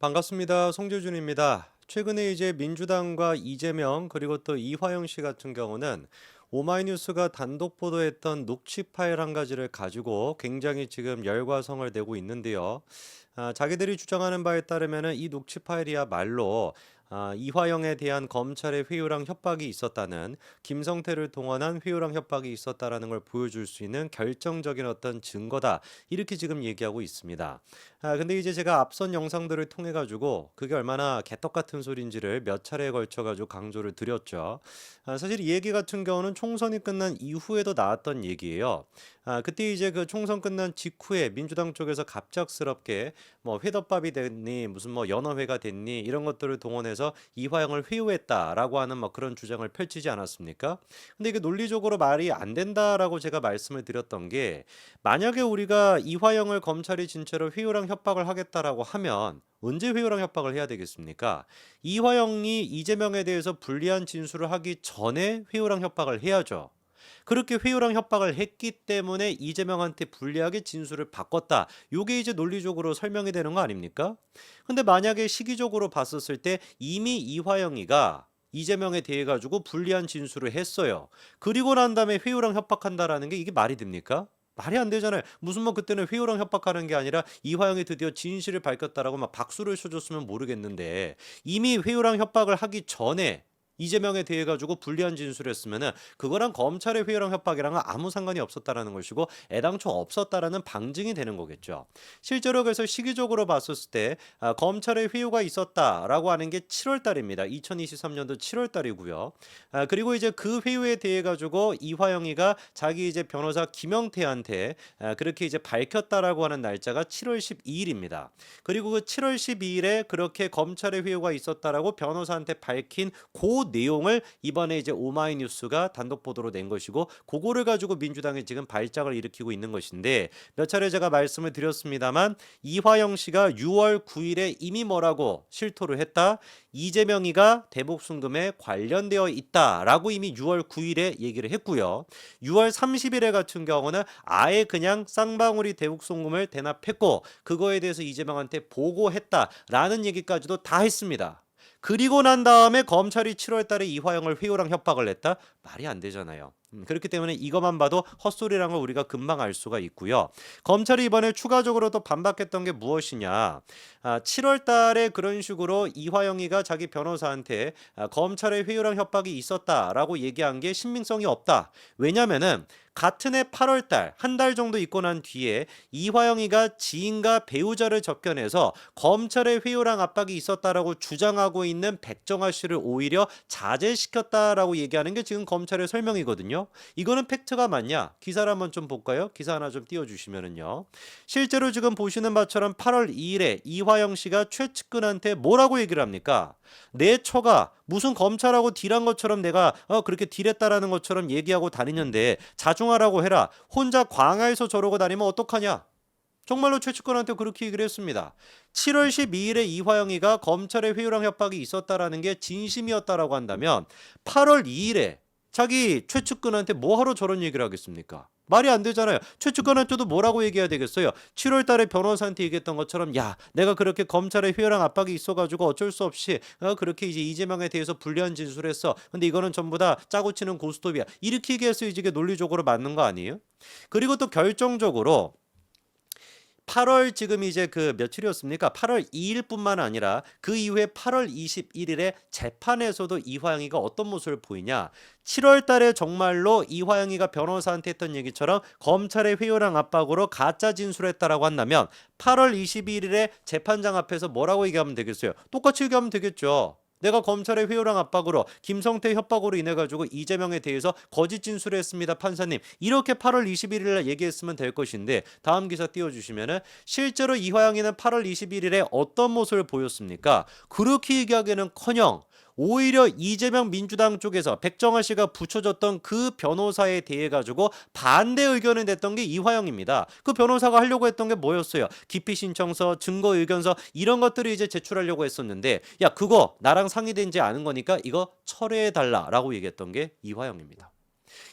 반갑습니다. 송재준입니다. 최근에 이제 민주당과 이재명 그리고 또 이화영 씨 같은 경우는 오마이뉴스가 단독 보도했던 녹취 파일 한 가지를 가지고 굉장히 지금 열과성을 내고 있는데요. 자기들이 주장하는 바에 따르면은 이 녹취 파일이야말로 이화영에 대한 검찰의 회유랑 협박이 있었다는, 김성태를 동원한 회유랑 협박이 있었다라는 걸 보여줄 수 있는 결정적인 어떤 증거다. 이렇게 지금 얘기하고 있습니다. 근데 이제 제가 앞선 영상들을 통해 가지고 그게 얼마나 개떡 같은 소리인지를 몇 차례에 걸쳐 가지고 강조를 드렸죠. 사실 이 얘기 같은 경우는 총선이 끝난 이후에도 나왔던 얘기예요. 그때 이제 그 총선 끝난 직후에 민주당 쪽에서 갑작스럽게 뭐 회덮밥이 됐니 무슨 뭐 연어회가 됐니 이런 것들을 동원해서 이화영을 회유했다라고 하는 뭐 그런 주장을 펼치지 않았습니까? 근데 이게 논리적으로 말이 안 된다라고 제가 말씀을 드렸던 게, 만약에 우리가 이화영을 검찰이 진짜로 회유랑 협박을 하겠다라고 하면 언제 회유랑 협박을 해야 되겠습니까? 이화영이 이재명에 대해서 불리한 진술을 하기 전에 회유랑 협박을 해야죠. 그렇게 회유랑 협박을 했기 때문에 이재명한테 불리하게 진술을 바꿨다. 요게 이제 논리적으로 설명이 되는 거 아닙니까? 근데 만약에 시기적으로 봤었을 때 이미 이화영이가 이재명에 대해 가지고 불리한 진술을 했어요. 그리고 난 다음에 회유랑 협박한다라는 게 이게 말이 됩니까? 말이 안 되잖아요. 무슨 뭐 그때는 회유랑 협박하는 게 아니라 이화영이 드디어 진실을 밝혔다라고 막 박수를 쳐줬으면 모르겠는데, 이미 회유랑 협박을 하기 전에 이재명에 대해 가지고 불리한 진술을 했으면은 그거랑 검찰의 회유랑 협박이랑은 아무 상관이 없었다라는 것이고 애당초 없었다라는 방증이 되는 거겠죠. 실제로 그래서 시기적으로 봤었을 때 검찰의 회유가 있었다라고 하는 게 7월 달입니다. 2023년도 7월 달이고요. 그리고 이제 그 회유에 대해 가지고 이화영이가 자기 이제 변호사 김영태한테 그렇게 이제 밝혔다라고 하는 날짜가 7월 12일입니다. 그리고 그 7월 12일에 그렇게 검찰의 회유가 있었다라고 변호사한테 밝힌 그 내용을 이번에 이제 오마이뉴스가 단독 보도로 낸 것이고, 그거를 가지고 민주당이 지금 발작을 일으키고 있는 것인데, 몇 차례 제가 말씀을 드렸습니다만 이화영 씨가 6월 9일에 이미 뭐라고 실토를 했다. 이재명이가 대북송금에 관련되어 있다라고 이미 6월 9일에 얘기를 했고요. 6월 30일에 같은 경우는 아예 그냥 쌍방울이 대북송금을 대납했고 그거에 대해서 이재명한테 보고했다라는 얘기까지도 다 했습니다. 그리고 난 다음에 검찰이 7월 달에 이화영을 회유랑 협박을 냈다? 말이 안 되잖아요. 그렇기 때문에 이것만 봐도 헛소리라는 걸 우리가 금방 알 수가 있고요. 검찰이 이번에 추가적으로 또 반박했던 게 무엇이냐. 7월 달에 그런 식으로 이화영이가 자기 변호사한테 검찰의 회유랑 협박이 있었다라고 얘기한 게 신빙성이 없다. 왜냐면은 같은 해 8월 달, 한 달 정도 있고 난 뒤에 이화영이가 지인과 배우자를 접견해서 검찰의 회유랑 압박이 있었다라고 주장하고 있는 백정아 씨를 오히려 자제시켰다라고 얘기하는 게 지금 검찰의 설명이거든요. 이거는 팩트가 맞냐? 기사를 한번 좀 볼까요? 기사 하나 좀 띄워주시면은요. 실제로 지금 보시는 바처럼 8월 2일에 이화영 씨가 최측근한테 뭐라고 얘기를 합니까? 내 처가 무슨 검찰하고 딜한 것처럼 내가 그렇게 딜했다라는 것처럼 얘기하고 다니는데 자중하라고 해라. 혼자 광화에서 저러고 다니면 어떡하냐? 정말로 최측근한테 그렇게 얘기를 했습니다. 7월 12일에 이화영이가 검찰의 회유랑 협박이 있었다라는 게 진심이었다라고 한다면 8월 2일에 자기 최측근한테 뭐하러 저런 얘기를 하겠습니까? 말이 안 되잖아요. 최측근한테도 뭐라고 얘기해야 되겠어요? 7월 달에 변호사한테 얘기했던 것처럼, 야, 내가 그렇게 검찰의 회유랑 압박이 있어가지고 어쩔 수 없이 그렇게 이제 이재명에 대해서 불리한 진술을 했어. 근데 이거는 전부 다 짜고 치는 고스톱이야. 이렇게 얘기했어야 이게 논리적으로 맞는 거 아니에요? 그리고 또 결정적으로 8월 지금 이제 그 며칠이었습니까? 8월 2일뿐만 아니라 그 이후에 8월 21일에 재판에서도 이화영이가 어떤 모습을 보이냐? 7월 달에 정말로 이화영이가 변호사한테 했던 얘기처럼 검찰의 회유랑 압박으로 가짜 진술했다라고 한다면 8월 22일에 재판장 앞에서 뭐라고 얘기하면 되겠어요? 똑같이 얘기하면 되겠죠. 내가 검찰의 회유랑 압박으로 김성태 협박으로 인해 가지고 이재명에 대해서 거짓 진술했습니다, 판사님. 이렇게 8월 21일에 얘기했으면 될 것인데, 다음 기사 띄워주시면은 실제로 이화영이는 8월 21일에 어떤 모습을 보였습니까? 그렇게 얘기하기는커녕 오히려 이재명 민주당 쪽에서 백정아 씨가 붙여줬던 그 변호사에 대해 가지고 반대 의견을 냈던 게 이화영입니다. 그 변호사가 하려고 했던 게 뭐였어요? 기피 신청서, 증거 의견서 이런 것들을 이제 제출하려고 했었는데, 야, 그거 나랑 상의된지 않은 거니까 이거 철회해 달라라고 얘기했던 게 이화영입니다.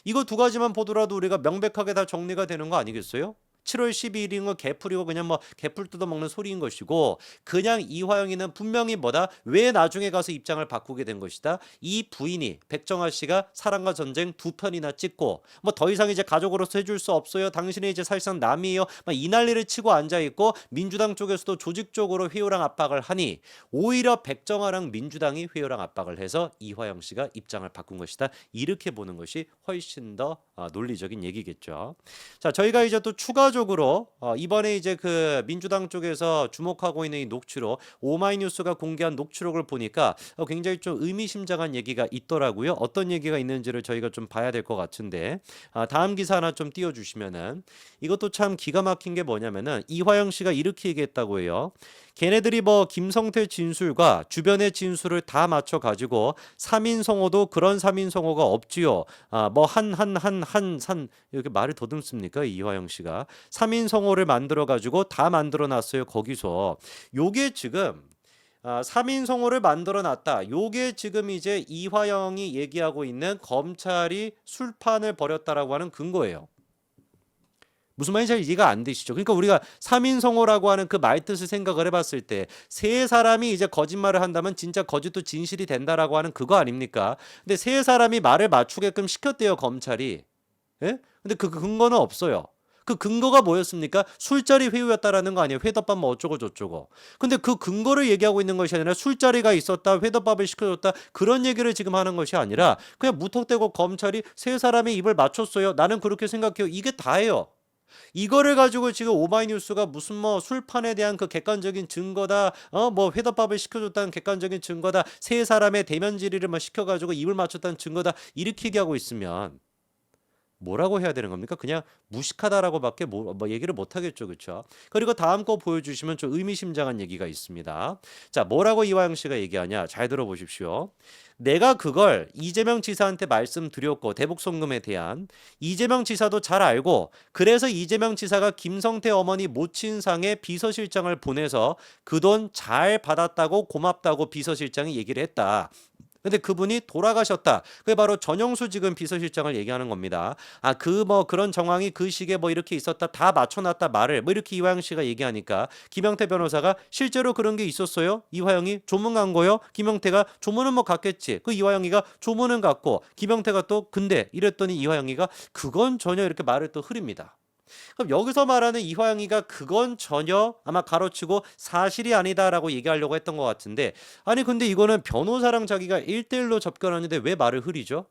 이거 두 가지만 보더라도 우리가 명백하게 다 정리가 되는 거 아니겠어요? 7월 12일인 거 개풀이고 그냥 뭐 개풀 뜯어먹는 소리인 것이고 그냥 이화영이는 분명히 뭐다? 왜 나중에 가서 입장을 바꾸게 된 것이다? 이 부인이 백정아 씨가 사랑과 전쟁 2편이나 찍고 뭐 더 이상 이제 가족으로서 해줄 수 없어요. 당신이 이제 사실상 남이에요. 막 이 난리를 치고 앉아 있고 민주당 쪽에서도 조직적으로 회유랑 압박을 하니 오히려 백정아랑 민주당이 회유랑 압박을 해서 이화영 씨가 입장을 바꾼 것이다. 이렇게 보는 것이 훨씬 더 논리적인 얘기겠죠. 자, 저희가 이제 또 추가적으로 이번에 이제 그 민주당 쪽에서 주목하고 있는 이 녹취록 오마이뉴스가 공개한 녹취록을 보니까 굉장히 좀 의미심장한 얘기가 있더라고요. 어떤 얘기가 있는지를 저희가 좀 봐야 될 것 같은데 다음 기사 하나 좀 띄워주시면은 이것도 참 기가 막힌 게 뭐냐면은 이화영 씨가 이렇게 얘기했다고 해요. 걔네들이 뭐 김성태 진술과 주변의 진술을 다 맞춰 가지고 3인 성호도 그런 3인 성호가 없지요. 뭐 산 이렇게 말을 더듬습니까? 이화영 씨가 3인 성호를 만들어 가지고 다 만들어 놨어요. 거기서 요게 지금 3인 성호를 만들어 놨다. 요게 지금 이제 이화영이 얘기하고 있는 검찰이 술판을 벌였다라고 하는 근거예요. 무슨 말인지 잘 이해가 안 되시죠? 그러니까 우리가 3인 성호라고 하는 그 말뜻을 생각을 해봤을 때 세 사람이 이제 거짓말을 한다면 진짜 거짓도 진실이 된다라고 하는 그거 아닙니까? 근데 세 사람이 말을 맞추게끔 시켰대요, 검찰이. 예? 근데 그 근거는 없어요. 그 근거가 뭐였습니까? 술자리 회유였다라는 거 아니에요? 회덮밥 뭐 어쩌고 저쩌고. 근데 그 근거를 얘기하고 있는 것이 아니라 술자리가 있었다, 회덮밥을 시켜줬다 그런 얘기를 지금 하는 것이 아니라 그냥 무턱대고 검찰이 세 사람의 입을 맞췄어요. 나는 그렇게 생각해요. 이게 다예요. 이거를 가지고 지금 오마이뉴스가 무슨 뭐 술판에 대한 그 객관적인 증거다, 뭐 회덮밥을 시켜줬다는 객관적인 증거다, 세 사람의 대면 질의를 뭐 시켜가지고 입을 맞췄다는 증거다 이렇게 얘기하고 있으면 뭐라고 해야 되는 겁니까? 그냥 무식하다라고밖에 뭐 얘기를 못 하겠죠, 그렇죠? 그리고 다음 거 보여주시면 좀 의미심장한 얘기가 있습니다. 자, 뭐라고 이화영 씨가 얘기하냐? 잘 들어보십시오. 내가 그걸 이재명 지사한테 말씀드렸고 대북 송금에 대한 이재명 지사도 잘 알고 그래서 이재명 지사가 김성태 어머니 모친상에 비서실장을 보내서 그 돈 잘 받았다고 고맙다고 비서실장이 얘기를 했다. 근데 그분이 돌아가셨다. 그게 바로 전영수 지금 비서실장을 얘기하는 겁니다. 그 뭐 그런 정황이 그 시기에 뭐 이렇게 있었다. 다 맞춰놨다 말을 뭐 이렇게 이화영 씨가 얘기하니까 김영태 변호사가 실제로 그런 게 있었어요? 이화영이 조문 간 거요? 김영태가 조문은 뭐 갔겠지. 그 이화영이가 조문은 갔고 김영태가 또 근데 이랬더니 이화영이가 그건 전혀 이렇게 말을 또 흐립니다. 그럼 여기서 말하는 이화영이가 그건 전혀 아마 가로치고 사실이 아니다라고 얘기하려고 했던 것 같은데 아니 근데 이거는 변호사랑 자기가 1대1로 접견하는데 왜 말을 흐리죠?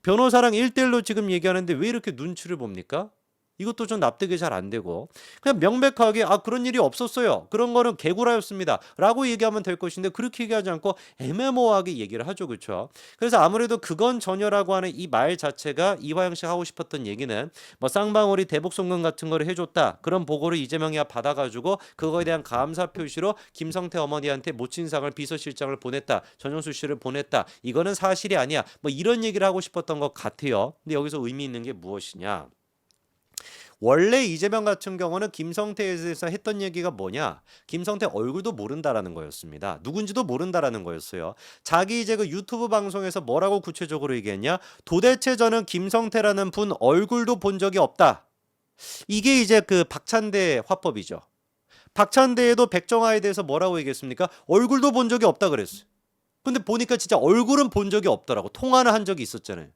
변호사랑 1대1로 지금 얘기하는데 왜 이렇게 눈치를 봅니까? 이것도 좀 납득이 잘 안 되고 그냥 명백하게 그런 일이 없었어요. 그런 거는 개구라였습니다. 라고 얘기하면 될 것인데 그렇게 얘기하지 않고 애매모호하게 얘기를 하죠. 그렇죠? 그래서 아무래도 그건 전혀라고 하는 이 말 자체가 이화영 씨가 하고 싶었던 얘기는 뭐 쌍방울이 대북 송금 같은 거를 해줬다. 그런 보고를 이재명이가 받아가지고 그거에 대한 감사 표시로 김성태 어머니한테 모친상을 비서실장을 보냈다. 전영수 씨를 보냈다. 이거는 사실이 아니야. 뭐 이런 얘기를 하고 싶었던 것 같아요. 근데 여기서 의미 있는 게 무엇이냐? 원래 이재명 같은 경우는 김성태에 대해서 했던 얘기가 뭐냐? 김성태 얼굴도 모른다라는 거였습니다. 누군지도 모른다라는 거였어요. 자기 이제 그 유튜브 방송에서 뭐라고 구체적으로 얘기했냐? 도대체 저는 김성태라는 분 얼굴도 본 적이 없다. 이게 이제 그 박찬대 화법이죠. 박찬대에도 백정아에 대해서 뭐라고 얘기했습니까? 얼굴도 본 적이 없다 그랬어요. 근데 보니까 진짜 얼굴은 본 적이 없더라고. 통화는 한 적이 있었잖아요.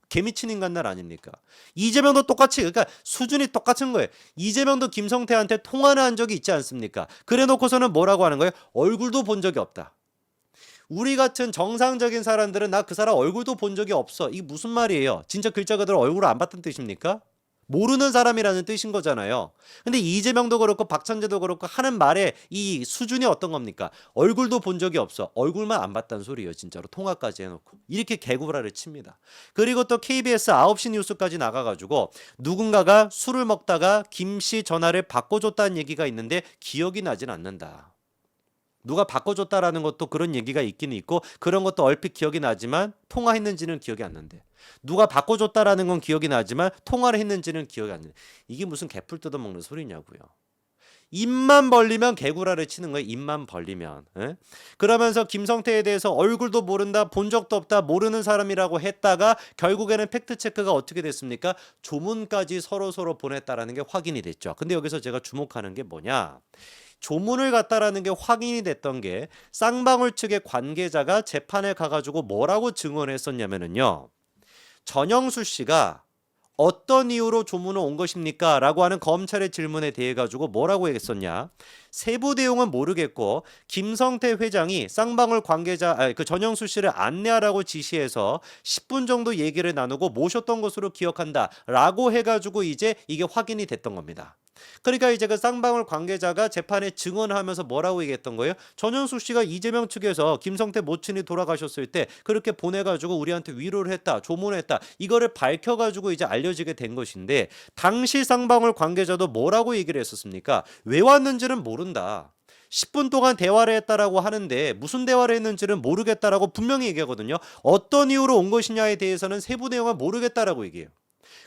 개미친 인간날 아닙니까? 이재명도 똑같이 그러니까 수준이 똑같은 거예요. 이재명도 김성태한테 통화는 한 적이 있지 않습니까? 그래 놓고서는 뭐라고 하는 거예요? 얼굴도 본 적이 없다. 우리 같은 정상적인 사람들은 나 그 사람 얼굴도 본 적이 없어. 이게 무슨 말이에요? 진짜 글자 그대로 얼굴을 안 봤다는 뜻입니까? 모르는 사람이라는 뜻인 거잖아요. 근데 이재명도 그렇고 박찬재도 그렇고 하는 말에 이 수준이 어떤 겁니까? 얼굴도 본 적이 없어. 얼굴만 안 봤다는 소리예요. 진짜로 통화까지 해놓고. 이렇게 개구라를 칩니다. 그리고 또 KBS 9시 뉴스까지 나가가지고 누군가가 술을 먹다가 김씨 전화를 바꿔줬다는 얘기가 있는데 기억이 나진 않는다. 누가 바꿔줬다라는 것도 그런 얘기가 있기는 있고 그런 것도 얼핏 기억이 나지만 통화했는지는 기억이 안 난대. 누가 바꿔줬다라는 건 기억이 나지만 통화를 했는지는 기억이 안 나요. 이게 무슨 개풀 뜯어먹는 소리냐고요. 입만 벌리면 개구라를 치는 거예요. 입만 벌리면. 예? 그러면서 김성태에 대해서 얼굴도 모른다, 본 적도 없다, 모르는 사람이라고 했다가 결국에는 팩트체크가 어떻게 됐습니까? 조문까지 서로 보냈다라는 게 확인이 됐죠. 근데 여기서 제가 주목하는 게 뭐냐? 조문을 갔다라는 게 확인이 됐던 게 쌍방울 측의 관계자가 재판에 가가지고 뭐라고 증언했었냐면은요. 전영수 씨가 어떤 이유로 조문을 온 것입니까? 라고 하는 검찰의 질문에 대해 가지고 뭐라고 했었냐? 세부 내용은 모르겠고 김성태 회장이 쌍방울 관계자 그 전영수 씨를 안내하라고 지시해서 10분 정도 얘기를 나누고 모셨던 것으로 기억한다. 라고 해가지고 이제 이게 확인이 됐던 겁니다. 그러니까 이제 그 쌍방울 관계자가 재판에 증언하면서 뭐라고 얘기했던 거예요? 전현수 씨가 이재명 측에서 김성태 모친이 돌아가셨을 때 그렇게 보내가지고 우리한테 위로를 했다, 조문했다. 이거를 밝혀가지고 이제 알려지게 된 것인데 당시 쌍방울 관계자도 뭐라고 얘기를 했었습니까? 왜 왔는지는 모른다. 10분 동안 대화를 했다라고 하는데 무슨 대화를 했는지는 모르겠다라고 분명히 얘기하거든요. 어떤 이유로 온 것이냐에 대해서는 세부 내용은 모르겠다라고 얘기해요.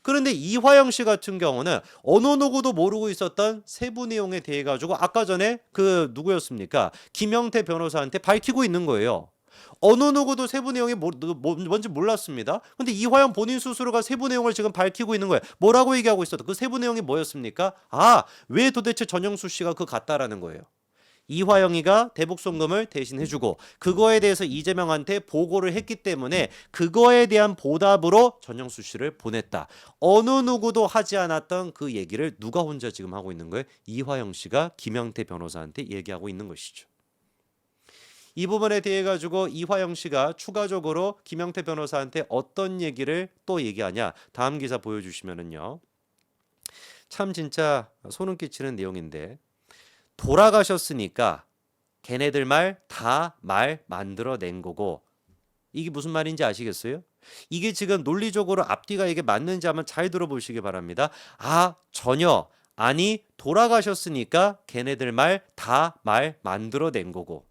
그런데 이화영 씨 같은 경우는 어느 누구도 모르고 있었던 세부 내용에 대해 가지고 아까 전에 그 누구였습니까? 김영태 변호사한테 밝히고 있는 거예요. 어느 누구도 세부 내용이 뭔지 몰랐습니다. 근데 이화영 본인 스스로가 세부 내용을 지금 밝히고 있는 거예요. 뭐라고 얘기하고 있었다? 그 세부 내용이 뭐였습니까? 왜 도대체 전영수 씨가 그 같다라는 거예요. 이화영이가 대북송금을 대신 해주고 그거에 대해서 이재명한테 보고를 했기 때문에 그거에 대한 보답으로 전영수 씨를 보냈다. 어느 누구도 하지 않았던 그 얘기를 누가 혼자 지금 하고 있는 거예요? 이화영 씨가 김영태 변호사한테 얘기하고 있는 것이죠. 이 부분에 대해 가지고 이화영 씨가 추가적으로 김영태 변호사한테 어떤 얘기를 또 얘기하냐? 다음 기사 보여주시면은요. 참 진짜 소름 끼치는 내용인데 돌아가셨으니까 걔네들 말 다 말 만들어낸 거고 이게 무슨 말인지 아시겠어요? 이게 지금 논리적으로 앞뒤가 이게 맞는지 한번 잘 들어보시기 바랍니다. 전혀 아니 돌아가셨으니까 걔네들 말 다 말 만들어낸 거고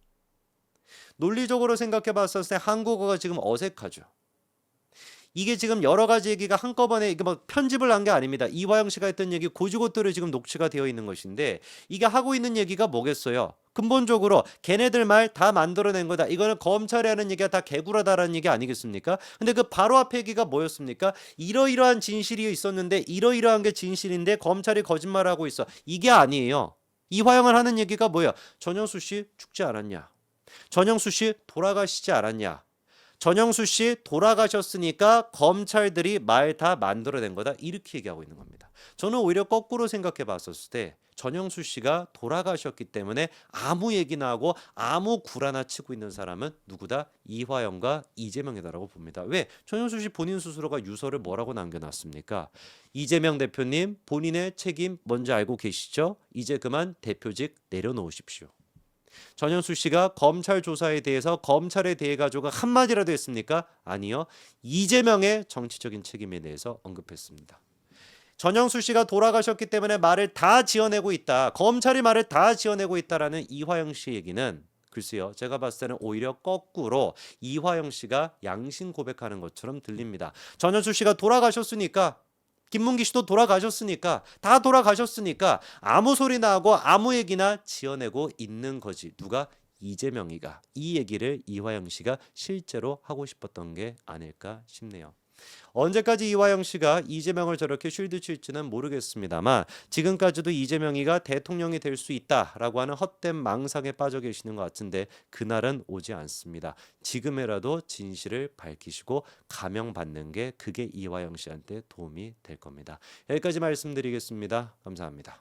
논리적으로 생각해 봤을 때 한국어가 지금 어색하죠. 이게 지금 여러 가지 얘기가 한꺼번에 이게 뭐 편집을 한 게 아닙니다. 이화영 씨가 했던 얘기 고지고대로 지금 녹취가 되어 있는 것인데 이게 하고 있는 얘기가 뭐겠어요? 근본적으로 걔네들 말 다 만들어낸 거다. 이거는 검찰이 하는 얘기가 다 개구라다라는 얘기 아니겠습니까? 근데 그 바로 앞에 얘기가 뭐였습니까? 이러이러한 진실이 있었는데 이러이러한 게 진실인데 검찰이 거짓말하고 있어. 이게 아니에요. 이화영을 하는 얘기가 뭐야? 전영수 씨 죽지 않았냐? 전영수 씨 돌아가시지 않았냐? 전영수 씨 돌아가셨으니까 검찰들이 말 다 만들어낸 거다 이렇게 얘기하고 있는 겁니다. 저는 오히려 거꾸로 생각해 봤었을 때 전영수 씨가 돌아가셨기 때문에 아무 얘기나 하고 아무 구라나 치고 있는 사람은 누구다? 이화영과 이재명이다라고 봅니다. 왜? 전영수 씨 본인 스스로가 유서를 뭐라고 남겨놨습니까? 이재명 대표님 본인의 책임 뭔지 알고 계시죠? 이제 그만 대표직 내려놓으십시오. 전현수 씨가 검찰 조사에 대해서 검찰에 대해 가지고 한마디라도 했습니까? 아니요. 이재명의 정치적인 책임에 대해서 언급했습니다. 전영수 씨가 돌아가셨기 때문에 말을 다 지어내고 있다. 검찰이 말을 다 지어내고 있다라는 이화영 씨 얘기는 글쎄요. 제가 봤을 때는 오히려 거꾸로 이화영 씨가 양심 고백하는 것처럼 들립니다. 전현수 씨가 돌아가셨으니까 김문기 씨도 돌아가셨으니까 다 돌아가셨으니까 아무 소리나 하고 아무 얘기나 지어내고 있는 거지. 누가? 이재명이가. 이 얘기를 이화영 씨가 실제로 하고 싶었던 게 아닐까 싶네요. 언제까지 이화영 씨가 이재명을 저렇게 쉴드 칠지는 모르겠습니다만 지금까지도 이재명이가 대통령이 될 수 있다라고 하는 헛된 망상에 빠져 계시는 것 같은데 그날은 오지 않습니다. 지금이라도 진실을 밝히시고 감형받는 게 그게 이화영 씨한테 도움이 될 겁니다. 여기까지 말씀드리겠습니다. 감사합니다.